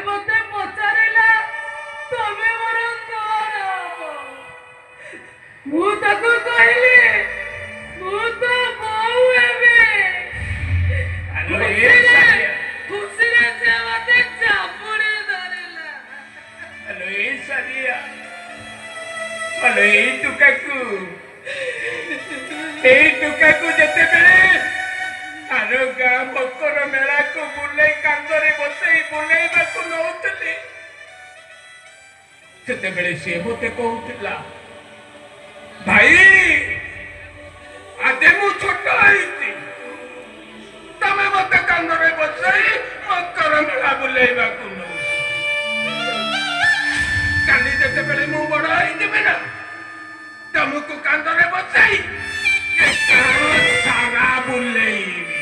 ମତେ ପଚାରିଲା ତମେ ମୋର କଣ ହବ? ମୁଁ ତାକୁ କହିଲି ମୁଁ ତ ବୋଉ ହେବି। ଖୁସିରେ ସେ ମତେ ଚାପୁଡି ଧରିଲା। ଆଲୋ ଏ ସାରିଆ, ଆଲୋ ଏଇ ଟୁକାକୁ ଯେତେବେଳେ ଆର ଗାଁ ମକର ମେଳାକୁ ବୁଲେଇ କାନ୍ଧରେ ବସେଇ ବୁଲେଇବାକୁ ନଉଥିଲି, ସେତେବେଳେ ସେ ମତେ କହୁଥିଲା ଭାଇ ଆଜି ମୁଁ ଛୋଟ ହେଇଛି, ତମେ ମତେ କାନ୍ଧରେ ବସେଇ ମକର ମେଳା ବୁଲେଇବାକୁ ନଉଛ, କାଲି ଯେତେବେଳେ ମୁଁ ବଡ ହେଇଯିବି ନା ତମକୁ କାନ୍ଧରେ ବସେଇ ସାରା ବୁଲେଇ